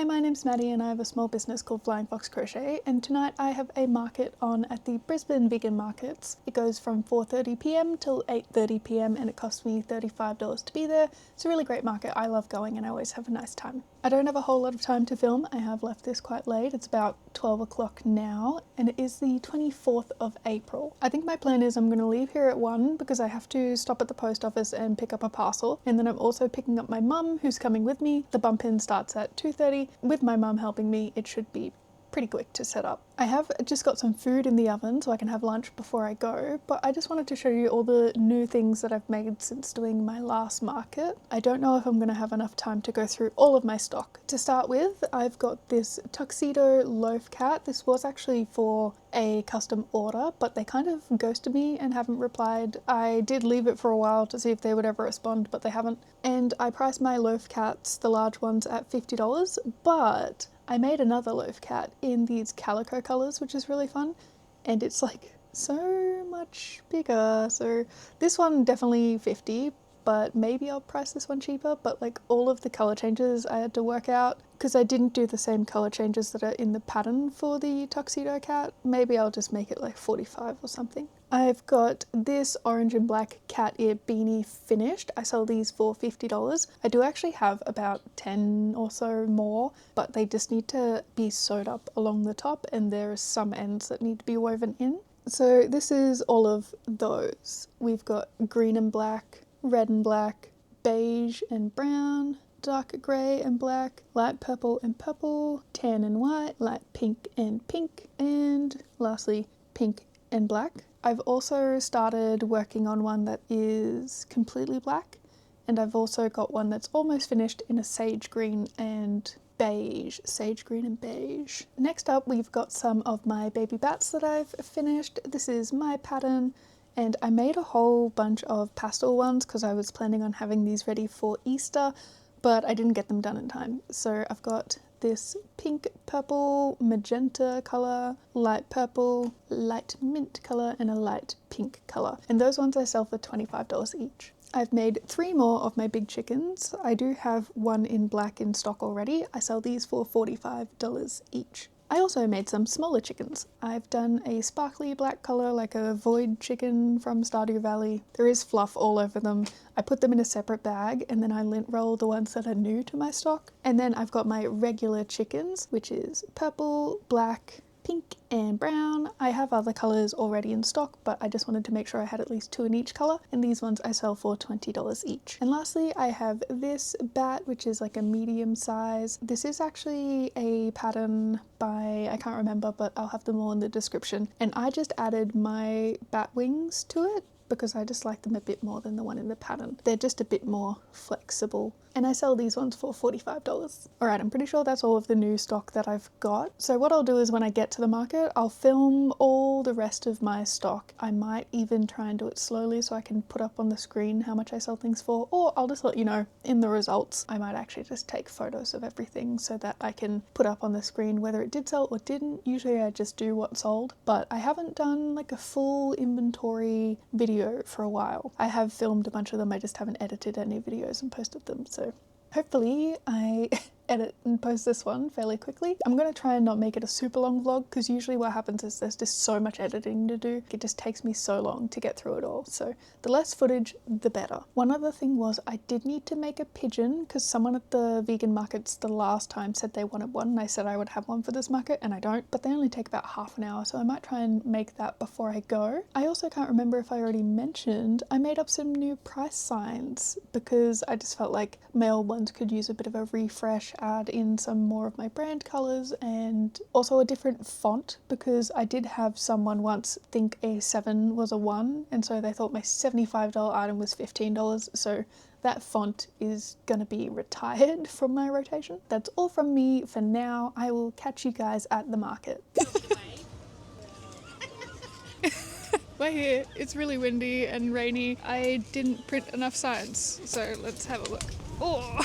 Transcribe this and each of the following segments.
Hi, my name's Maddie and I have a small business called Flying Fox Crochet, and tonight I have a market on at the Brisbane Vegan Markets. It goes from 4:30pm till 8:30pm and it costs me $35 to be there. It's a really great market. I love going and I always have a nice time. I don't have a whole lot of time to film. I have left this quite late. It's about 12 o'clock now and it is the 24th of April. I think my plan is I'm going to leave here at 1 because I have to stop at the post office and pick up a parcel, and then I'm also picking up my mum who's coming with me. The bump in starts at 2:30. With my mum helping me, it should be pretty quick to set up. I have just got some food in the oven so I can have lunch before I go, but I just wanted to show you all the new things that I've made since doing my last market. I don't know if I'm going to have enough time to go through all of my stock. To start with, I've got this tuxedo loaf cat. This was actually for a custom order, but they kind of ghosted me and haven't replied. I did leave it for a while to see if they would ever respond, but they haven't. And I priced my loaf cats, the large ones, at $50, but I made another loaf cat in these calico colors, which is really fun, and it's like so much bigger. So this one definitely 50, but maybe I'll price this one cheaper. But like all of the color changes I had to work out because I didn't do the same color changes that are in the pattern for the tuxedo cat. Maybe I'll just make it like 45 or something. I've got this orange and black cat ear beanie finished. I sell these for $50. I do actually have about 10 or so more, but they just need to be sewed up along the top and there are some ends that need to be woven in. So this is all of those. We've got green and black, red and black, beige and brown, dark grey and black, light purple and purple, tan and white, light pink, and lastly pink and black. I've also started working on one that is completely black, and I've also got one that's almost finished in a sage green and beige. Next up, we've got some of my baby bats that I've finished. This is my pattern, and I made a whole bunch of pastel ones because I was planning on having these ready for Easter, but I didn't get them done in time. So I've got this pink, purple, magenta colour, light purple, light mint colour, and a light pink colour. And those ones I sell for $25 each. I've made 3 more of my big chickens. I do have one in black in stock already. I sell these for $45 each. I also made some smaller chickens. I've done a sparkly black colour like a void chicken from Stardew Valley. There is fluff all over them. I put them in a separate bag and then I lint roll the ones that are new to my stock. And then I've got my regular chickens, which is purple, black, pink and brown. I have other colours already in stock, but I just wanted to make sure I had at least 2 in each colour, and these ones I sell for $20 each. And lastly, I have this bat, which is like a medium size. This is actually a pattern by, I can't remember, but I'll have them all in the description. And I just added my bat wings to it because I just like them a bit more than the one in the pattern. They're just a bit more flexible. And I sell these ones for $45. Alright, I'm pretty sure that's all of the new stock that I've got. So what I'll do is when I get to the market, I'll film all the rest of my stock. I might even try and do it slowly so I can put up on the screen how much I sell things for, or I'll just let you know in the results. I might actually just take photos of everything so that I can put up on the screen whether it did sell or didn't. Usually I just do what sold, but I haven't done like a full inventory video for a while. I have filmed a bunch of them, I just haven't edited any videos and posted them, so hopefully I edit and post this one fairly quickly. I'm going to try and not make it a super long vlog because usually what happens is there's just so much editing to do. It just takes me so long to get through it all. So the less footage, the better. One other thing was I did need to make a pigeon because someone at the vegan markets the last time said they wanted one and I said I would have one for this market and I don't, but they only take about half an hour, so I might try and make that before I go. I also can't remember if I already mentioned I made up some new price signs because I just felt like my old ones could use a bit of a refresh, add in some more of my brand colours and also a different font because I did have someone once think a 7 was a 1 and so they thought my $75 item was $15, so that font is gonna be retired from my rotation. That's all from me for now. I will catch you guys at the market. We're here. It's really windy and rainy. I didn't print enough signs, so let's have a look. Oh!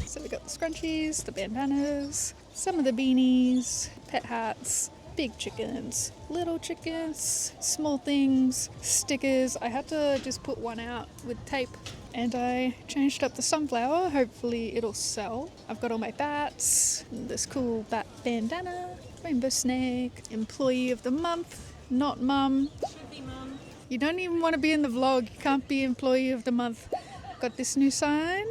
So we got the scrunchies, the bandanas, some of the beanies, pet hats, big chickens, little chickens, small things, stickers. I had to just put one out with tape and I changed up the sunflower. Hopefully it'll sell. I've got all my bats, the this cool bat bandana, rainbow snake, employee of the month, not mum. Should be mum. You don't even want to be in the vlog, you can't be employee of the month. Got this new sign,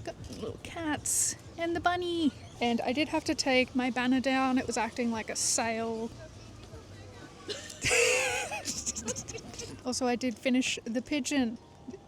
got little cats, and the bunny. And I did have to take my banner down, it was acting like a sail. Also, I did finish the pigeon.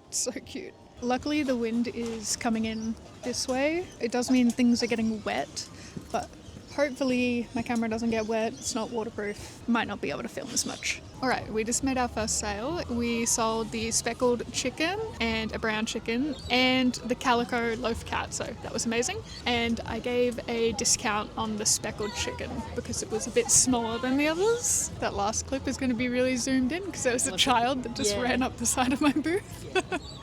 It's so cute. Luckily, the wind is coming in this way. It does mean things are getting wet, but hopefully my camera doesn't get wet. It's not waterproof. Might not be able to film as much. Alright, we just made our first sale. We sold the speckled chicken and a brown chicken and the calico loaf cat, so that was amazing. And I gave a discount on the speckled chicken because it was a bit smaller than the others. That last clip is going to be really zoomed in because there was a child that just ran up the side of my booth.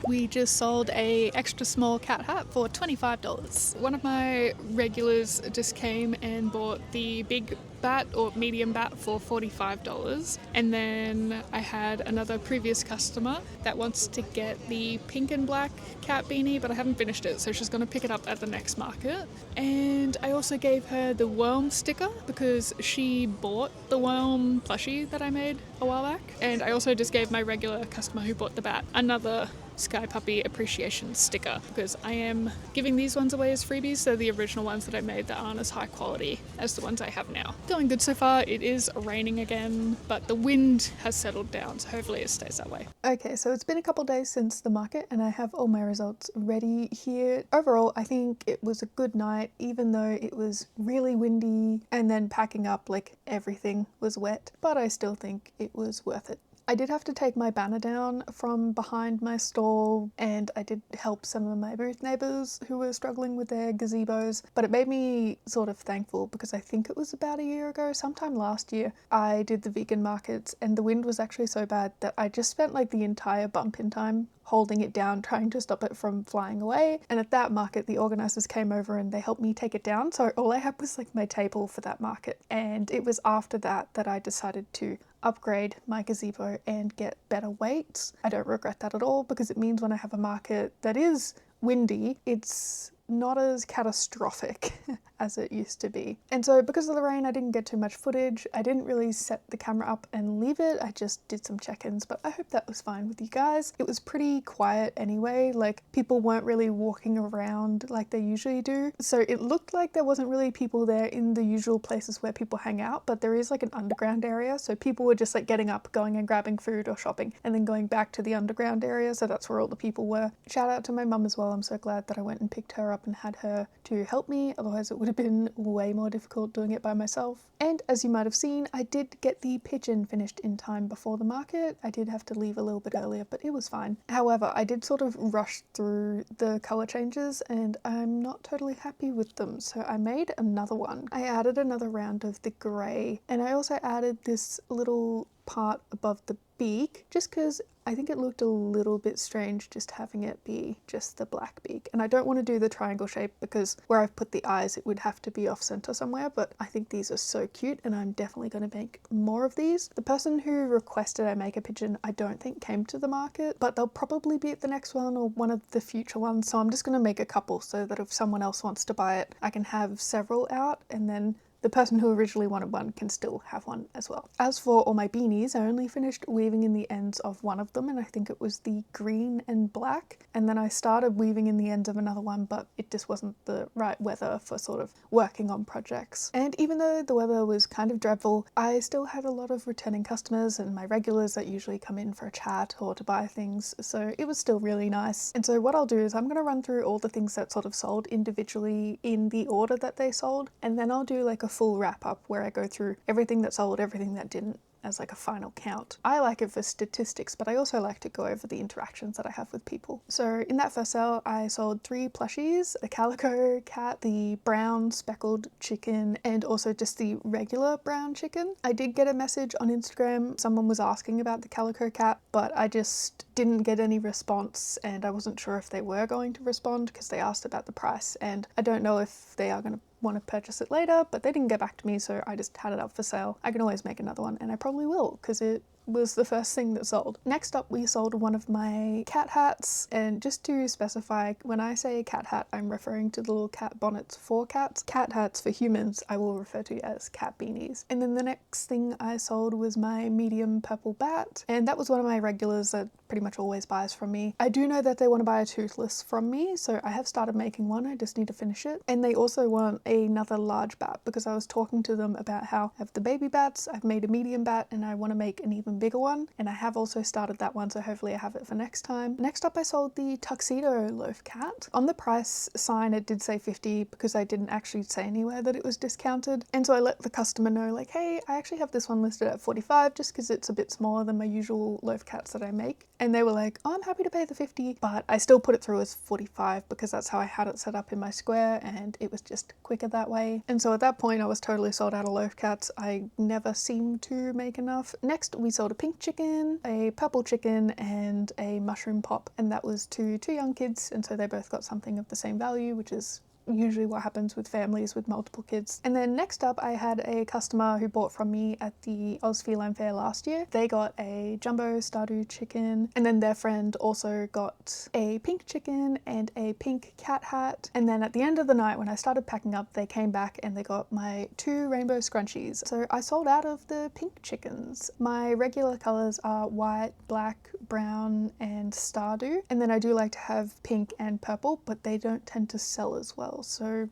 We just sold a extra small cat hat for $25. One of my regulars just came and bought the big bat or medium bat for $45, and then I had another previous customer that wants to get the pink and black cat beanie, but I haven't finished it, so she's going to pick it up at the next market. And I also gave her the worm sticker because she bought the worm plushie that I made a while back. And I also just gave my regular customer who bought the bat another Sky Puppy appreciation sticker because I am giving these ones away as freebies. They're the original ones that I made that aren't as high quality as the ones I have now. Going good so far. It is raining again, but the wind has settled down, so hopefully it stays that way. Okay, so it's been a couple days since the market and I have all my results ready here. Overall, I think it was a good night, even though it was really windy and then packing up like everything was wet, but I still think it was worth it. I did have to take my banner down from behind my stall and I did help some of my booth neighbours who were struggling with their gazebos, but it made me sort of thankful because I think it was about a year ago, sometime last year, I did the vegan markets and the wind was actually so bad that I just spent like the entire bump in time holding it down, trying to stop it from flying away. And at that market, the organisers came over and they helped me take it down. So all I had was like my table for that market. And it was after that that I decided to upgrade my gazebo and get better weights. I don't regret that at all because it means when I have a market that is windy, it's not as catastrophic as it used to be. And so because of the rain, I didn't get too much footage. I didn't really set the camera up and leave it. I just did some check-ins, but I hope that was fine with you guys. It was pretty quiet anyway. Like people weren't really walking around like they usually do. So it looked like there wasn't really people there in the usual places where people hang out, but there is like an underground area. So people were just like getting up, going and grabbing food or shopping and then going back to the underground area. So that's where all the people were. Shout out to my mum as well. I'm so glad that I went and picked her up and had her to help me. Otherwise it would have been way more difficult doing it by myself. And as you might have seen, I did get the pigeon finished in time before the market. I did have to leave a little bit earlier, but it was fine. However, I did sort of rush through the colour changes and I'm not totally happy with them. So I made another one. I added another round of the grey and I also added this little part above the beak just because I think it looked a little bit strange just having it be just the black beak. And I don't want to do the triangle shape because where I've put the eyes it would have to be off center somewhere, but I think these are so cute and I'm definitely going to make more of these. The person who requested I make a pigeon I don't think came to the market, but they'll probably be at the next one or one of the future ones, so I'm just going to make a couple so that if someone else wants to buy it I can have several out and then the person who originally wanted one can still have one as well. As for all my beanies, I only finished weaving in the ends of one of them and I think it was the green and black, and then I started weaving in the ends of another one but it just wasn't the right weather for sort of working on projects. And even though the weather was kind of dreadful, I still had a lot of returning customers and my regulars that usually come in for a chat or to buy things, so it was still really nice. And so what I'll do is I'm going to run through all the things that sort of sold individually in the order that they sold, and then I'll do like a full wrap up where I go through everything that sold, everything that didn't, as like a final count. I like it for statistics, but I also like to go over the interactions that I have with people. So in that first sale, I sold 3 plushies, the calico cat, the brown speckled chicken, and also just the regular brown chicken. I did get a message on Instagram. Someone was asking about the calico cat, but I just didn't get any response and I wasn't sure if they were going to respond because they asked about the price and I don't know if they are going to want to purchase it later, but they didn't get back to me, so I just had it up for sale. I can always make another one and I probably will because it was the first thing that sold. Next up, we sold one of my cat hats, and just to specify, when I say cat hat, I'm referring to the little cat bonnets for cats. Cat hats for humans I will refer to as cat beanies. And then the next thing I sold was my medium purple bat, and that was one of my regulars that pretty much always buys from me. I do know that they want to buy a toothless from me, so I have started making one. I just need to finish it. And they also want another large bat, because I was talking to them about how I have the baby bats, I've made a medium bat, and I want to make an even bigger one, and I have also started that one, so hopefully I have it for next time. Next up, I sold the tuxedo loaf cat. On the price sign it did say 50 because I didn't actually say anywhere that it was discounted, and so I let the customer know, like, hey, I actually have this one listed at 45 just because it's a bit smaller than my usual loaf cats that I make. And they were like, oh, I'm happy to pay the 50, but I still put it through as 45 because that's how I had it set up in my square, and it was just quicker that way. And so at that point I was totally sold out of loaf cats. I never seem to make enough. Next, we sold a pink chicken, a purple chicken, and a mushroom pop, and that was to two young kids, and so they both got something of the same value, which is usually what happens with families with multiple kids. And then next up, I had a customer who bought from me at the Oz Feline Fair last year. They got a jumbo Stardew chicken, and then their friend also got a pink chicken and a pink cat hat. And then at the end of the night, when I started packing up, they came back and they got my 2 rainbow scrunchies. So I sold out of the pink chickens. My regular colors are white, black, brown, and Stardew. And then I do like to have pink and purple, but they don't tend to sell as well. So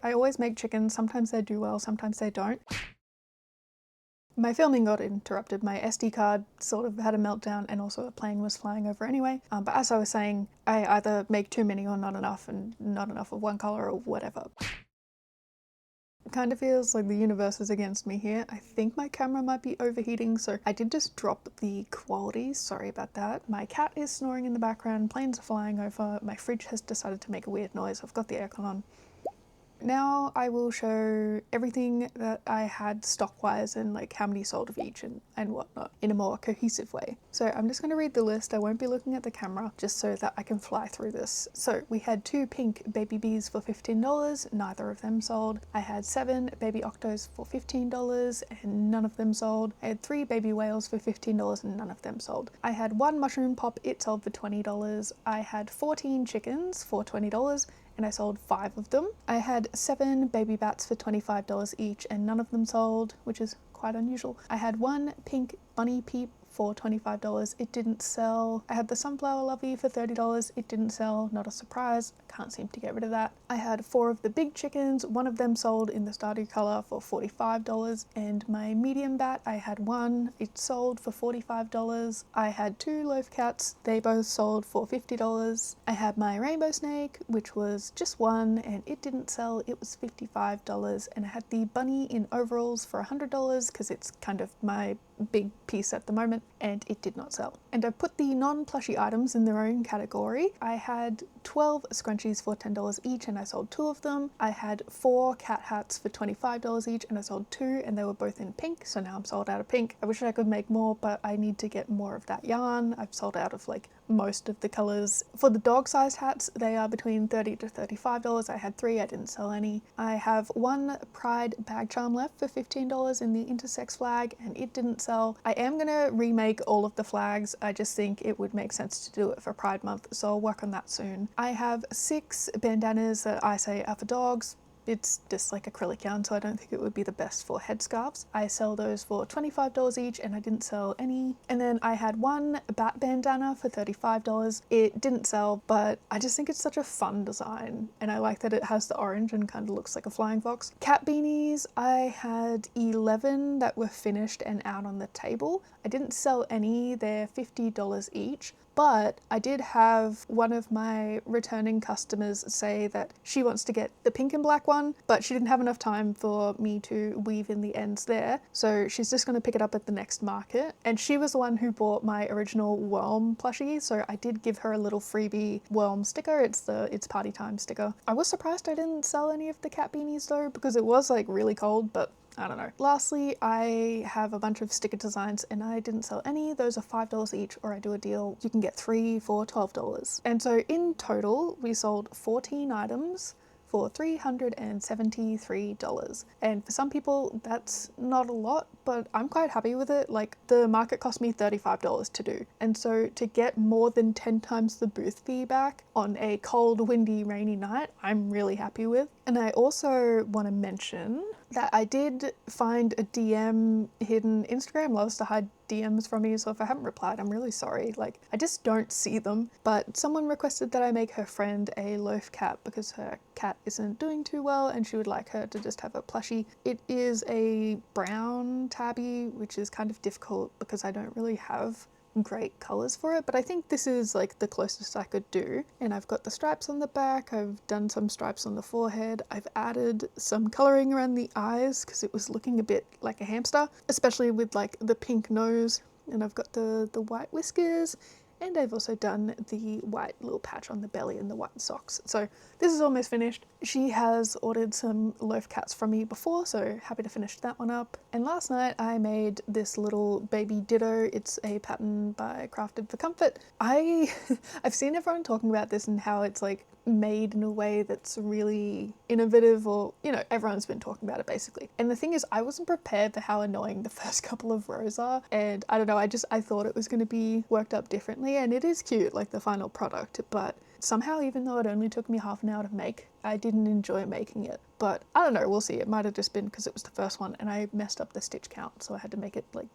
I always make chickens. Sometimes they do well, sometimes they don't. My filming got interrupted. My SD card sort of had a meltdown, and also a plane was flying over anyway. But as I was saying, I either make too many or not enough, and not enough of one color or whatever. It kind of feels like the universe is against me here. I think my camera might be overheating, so I did just drop the quality. Sorry about that. My cat is snoring in the background, planes are flying over, my fridge has decided to make a weird noise. I've got the aircon on. Now I will show everything that I had stock-wise and like how many sold of each and whatnot in a more cohesive way. So I'm just going to read the list. I won't be looking at the camera just so that I can fly through this. So we had 2 pink baby bees for $15, neither of them sold. I had 7 baby octos for $15 and none of them sold. I had 3 baby whales for $15 and none of them sold. I had 1 mushroom pop, it sold for $20. I had 14 chickens for $20 and I sold 5 of them. I had 7 baby bats for $25 each and none of them sold, which is quite unusual. I had 1 pink bunny peep for $25, it didn't sell. I had the sunflower lovey for $30, it didn't sell, not a surprise, can't seem to get rid of that. I had 4 of the big chickens, 1 of them sold in the Stardew color for $45, and my medium bat, I had 1, it sold for $45. I had 2 loaf cats, they both sold for $50. I had my rainbow snake, which was just 1, and it didn't sell, it was $55, and I had the bunny in overalls for $100 because it's kind of my big piece at the moment, and it did not sell. And I put the non-plushy items in their own category. I had 12 scrunchies for $10 each and I sold 2 of them. I had 4 cat hats for $25 each and I sold 2, and they were both in pink, so now I'm sold out of pink. I wish I could make more, but I need to get more of that yarn. I've sold out of like most of the colors. For the dog-sized hats, they are between $30 to $35. I had 3, I didn't sell any. I have 1 Pride bag charm left for $15 in the intersex flag, and it didn't sell. I am gonna remake all of the flags. I just think it would make sense to do it for Pride Month, so I'll work on that soon. I have 6 bandanas that I say are for dogs. It's just like acrylic yarn, so I don't think it would be the best for headscarves. I sell those for $25 each and I didn't sell any. And then I had 1 bat bandana for $35. It didn't sell, but I just think it's such a fun design and I like that it has the orange and kind of looks like a flying fox. Cat beanies, I had 11 that were finished and out on the table. I didn't sell any, they're $50 each. But I did have one of my returning customers say that she wants to get the pink and black one, but she didn't have enough time for me to weave in the ends there. So she's just going to pick it up at the next market. And she was the one who bought my original worm plushie. So I did give her a little freebie worm sticker. It's party time sticker. I was surprised I didn't sell any of the cat beanies though, because it was like really cold, but I don't know. Lastly, I have a bunch of sticker designs and I didn't sell any. Those are $5 each, or I do a deal. You can get 3 for $12. And so in total, we sold 14 items for $373. And for some people that's not a lot, but I'm quite happy with it. Like, the market cost me $35 to do, and so to get more than 10 times the booth fee back on a cold, windy, rainy night, I'm really happy with. And I also want to mention that I did find a DM hidden. Instagram loves to hide DMs from me, so if I haven't replied, I'm really sorry. Like, I just don't see them. But someone requested that I make her friend a loaf cat because her cat isn't doing too well and she would like her to just have a plushie. It is a brown tabby, which is kind of difficult because I don't really have great colors for it, but I think this is like the closest I could do. And I've got the stripes on the back, I've done some stripes on the forehead, I've added some coloring around the eyes because it was looking a bit like a hamster, especially with like the pink nose, and I've got the white whiskers, and I've also done the white little patch on the belly and the white socks. So this is almost finished. She has ordered some loaf cats from me before, so happy to finish that one up. And last night I made this little baby ditto. It's a pattern by Crafted for Comfort. I've seen everyone talking about this and how it's like made in a way that's really innovative, or, you know, everyone's been talking about it basically. And the thing is, I wasn't prepared for how annoying the first couple of rows are, and I don't know, I thought it was going to be worked up differently, and it is cute, like the final product, but somehow, even though it only took me half an hour to make, I didn't enjoy making it. But I don't know, we'll see. It might have just been because it was the first one and I messed up the stitch count, so I had to make it like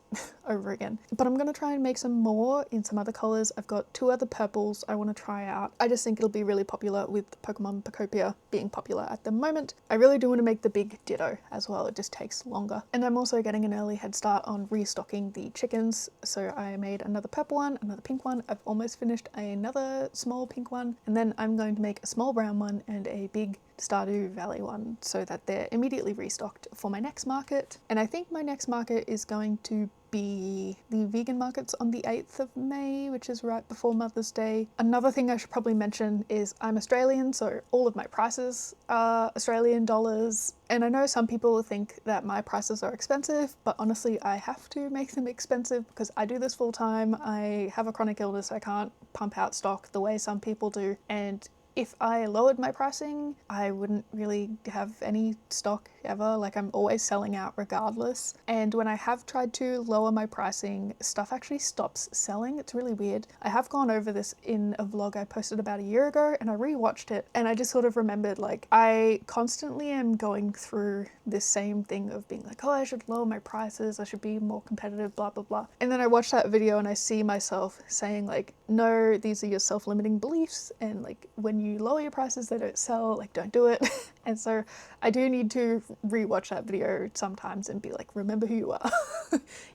over again. But I'm gonna try and make some more in some other colors. I've got 2 other purples I want to try out. I just think it'll be really popular with Pokemon Pokopia being popular at the moment. I really do want to make the big ditto as well. It just takes longer. And I'm also getting an early head start on restocking the chickens. So I made another purple one, another pink one. I've almost finished another small pink one, and then I'm going to make a small brown one and a big Stardew Valley one so that they're immediately restocked for my next market. And I think my next market is going to be the vegan markets on the 8th of May, which is right before Mother's Day. Another thing I should probably mention is I'm Australian, so all of my prices are Australian dollars. And I know some people think that my prices are expensive, but honestly, I have to make them expensive because I do this full time. I have a chronic illness. I can't pump out stock the way some people do. And if I lowered my pricing, I wouldn't really have any stock ever. Like, I'm always selling out regardless. And when I have tried to lower my pricing, stuff actually stops selling. It's really weird. I have gone over this in a vlog I posted about a year ago, and I rewatched it and I just sort of remembered, like, I constantly am going through this same thing of being like, oh, I should lower my prices, I should be more competitive, blah, blah, blah. And then I watch that video and I see myself saying like, no, these are your self-limiting beliefs, and like, when you lower your prices, they don't sell, like, don't do it. And so I do need to rewatch that video sometimes and be like, remember who you are.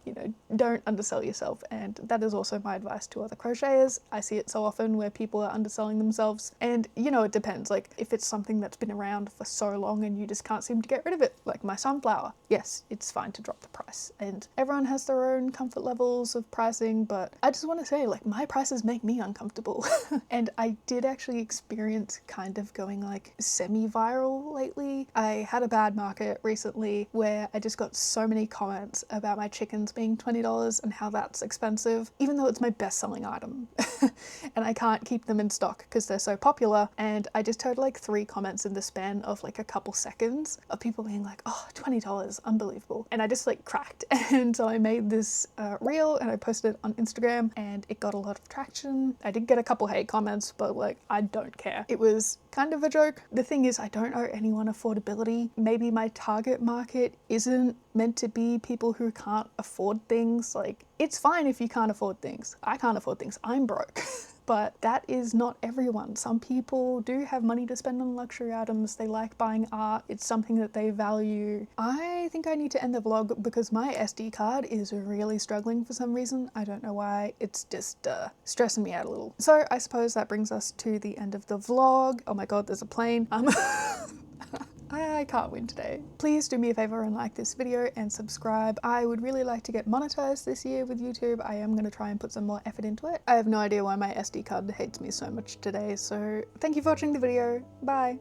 You know, don't undersell yourself. And that is also my advice to other crocheters. I see it so often where people are underselling themselves, and you know, it depends. Like, if it's something that's been around for so long and you just can't seem to get rid of it, like my sunflower, yes, it's fine to drop the price, and everyone has their own comfort levels of pricing, but I just want to say, like, my prices make me uncomfortable. And I did actually experience kind of going like semi-viral lately. I had a bad market recently where I just got so many comments about my chickens being $20 and how that's expensive, even though it's my best-selling item. And I can't keep them in stock because they're so popular. And I just heard like 3 comments in the span of like a couple seconds of people being like, oh, $20, unbelievable. And I just like cracked. And so I made this reel and I posted it on Instagram, and it got a lot of traction. I did get a couple hate comments, but like, I don't care. It was kind of a joke. The thing is, I don't owe anyone affordability. Maybe my target market isn't meant to be people who can't afford things. Like, it's fine if you can't afford things. I can't afford things. I'm broke. But that is not everyone. Some people do have money to spend on luxury items. They like buying art. It's something that they value. I think I need to end the vlog because my SD card is really struggling for some reason. I don't know why. It's just stressing me out a little. So I suppose that brings us to the end of the vlog. Oh my god, there's a plane. I can't win today. Please do me a favor and like this video and subscribe. I would really like to get monetized this year with YouTube. I am going to try and put some more effort into it. I have no idea why my SD card hates me so much today, so thank you for watching the video. Bye.